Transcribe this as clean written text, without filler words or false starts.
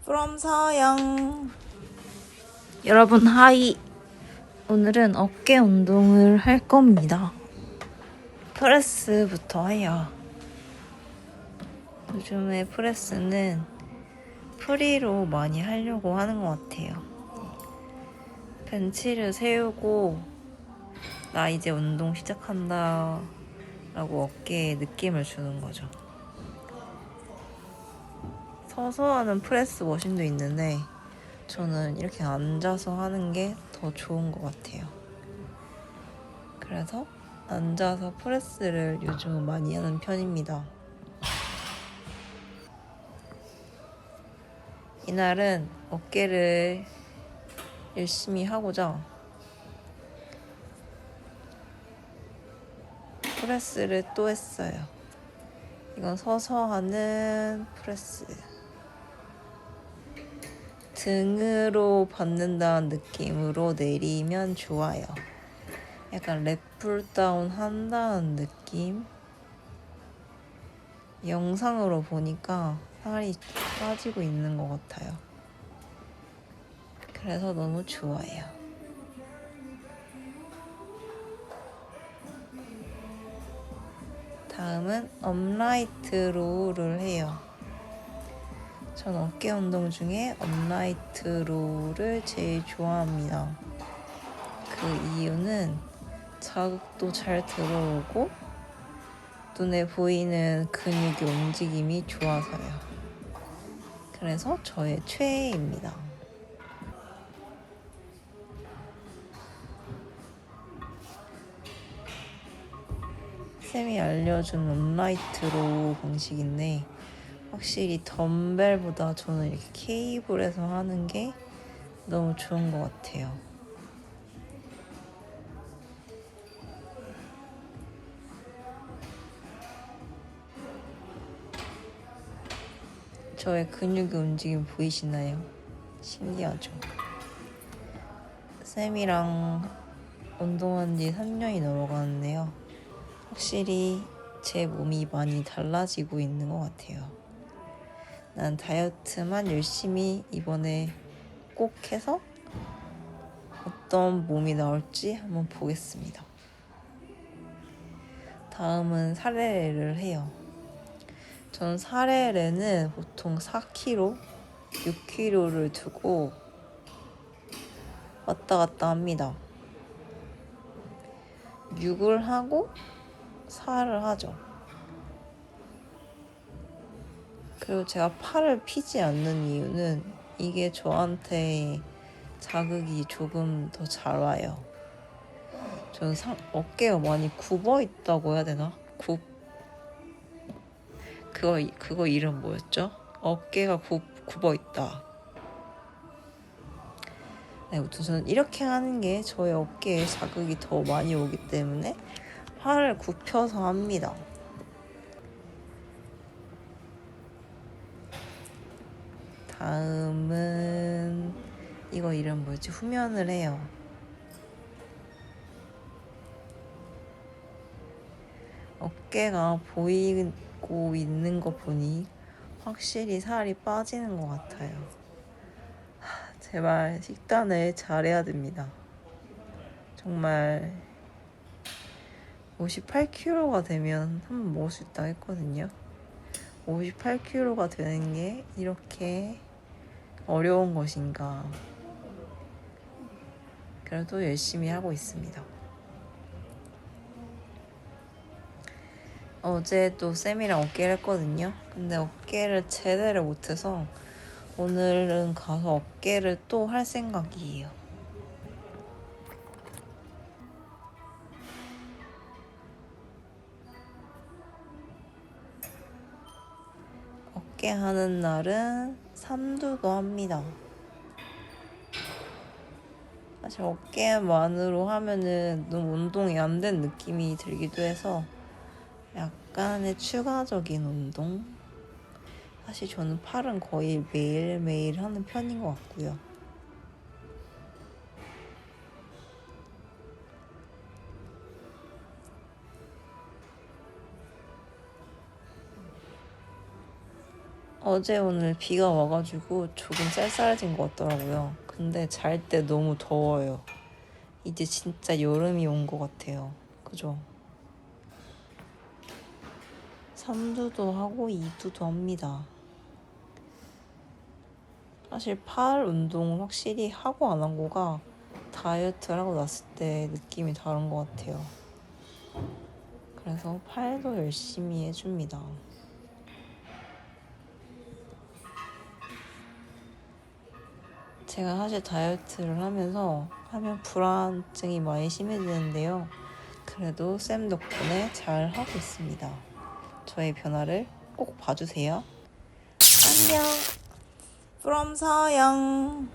from 서영. 여러분 하이. 오늘은 어깨 운동을 할 겁니다. 프레스부터 해요. 요즘에 프레스는 프리로 많이 하려고 하는 것 같아요. 벤치를 세우고 나 이제 운동 시작한다 라고 어깨에 느낌을 주는 거죠. 서서 하는 프레스 머신도 있는데 저는 이렇게 앉아서 하는 게 더 좋은 것 같아요. 그래서 앉아서 프레스를 요즘 많이 하는 편입니다. 이날은 어깨를 열심히 하고자 프레스를 또 했어요. 이건 서서 하는 프레스. 등으로 받는다는 느낌으로 내리면 좋아요. 약간 랩풀다운 한다는 느낌. 영상으로 보니까 살이 빠지고 있는 것 같아요. 그래서 너무 좋아요. 다음은 업라이트 로우를 해요. 전 어깨 운동 중에 업라이트 로우를 제일 좋아합니다. 그 이유는 자극도 잘 들어오고 눈에 보이는 근육의 움직임이 좋아서요. 그래서 저의 최애입니다. 쌤이 알려준 업라이트 로우 방식인데 확실히 덤벨보다 저는 이렇게 케이블에서 하는 게 너무 좋은 것 같아요. 저의 근육의 움직임 보이시나요? 신기하죠? 쌤이랑 운동한 지 3년이 넘어가는데요. 확실히 제 몸이 많이 달라지고 있는 것 같아요. 난 다이어트만 열심히 이번에 꼭 해서 어떤 몸이 나올지 한번 보겠습니다. 다음은 사레레를 해요. 전 사레레는 보통 4kg, 6kg를 두고 왔다 갔다 합니다. 6을 하고 4를 하죠. 그리고 제가 팔을 피지 않는 이유는 이게 저한테 자극이 조금 더 잘 와요. 저는 어깨가 많이 굽어 있다고 해야 되나? 그거 이름 뭐였죠? 어깨가 굽어 있다. 네, 우선 이렇게 하는 게 저의 어깨에 자극이 더 많이 오기 때문에 팔을 굽혀서 합니다. 다음은 이거 이름 뭐였지? 후면을 해요. 어깨가 보이고 있는 거 보니 확실히 살이 빠지는 것 같아요. 제발 식단을 잘해야 됩니다. 정말 58kg가 되면 한번 먹을 수 있다고 했거든요. 58kg가 되는 게 이렇게 어려운 것인가. 그래도 열심히 하고 있습니다. 어제도 쌤이랑 어깨를 했거든요. 근데 어깨를 제대로 못해서 오늘은 가서 어깨를 또 할 생각이에요. 어깨 하는 날은 삼두도 합니다. 사실 어깨만으로 하면은 너무 운동이 안 된 느낌이 들기도 해서 약간의 추가적인 운동? 사실 저는 팔은 거의 매일매일 하는 편인 것 같고요. 어제 오늘 비가 와가지고 조금 쌀쌀해진 것 같더라고요. 근데 잘 때 너무 더워요. 이제 진짜 여름이 온 것 같아요. 그죠? 3두도 하고 2두도 합니다. 사실 팔 운동은 확실히 하고 안 하고가 다이어트를 하고 났을 때 느낌이 다른 것 같아요. 그래서 팔도 열심히 해줍니다. 제가 사실 다이어트를 하면 불안증이 많이 심해지는데요. 그래도 쌤 덕분에 잘 하고 있습니다. 저의 변화를 꼭 봐주세요. 안녕. from 서영.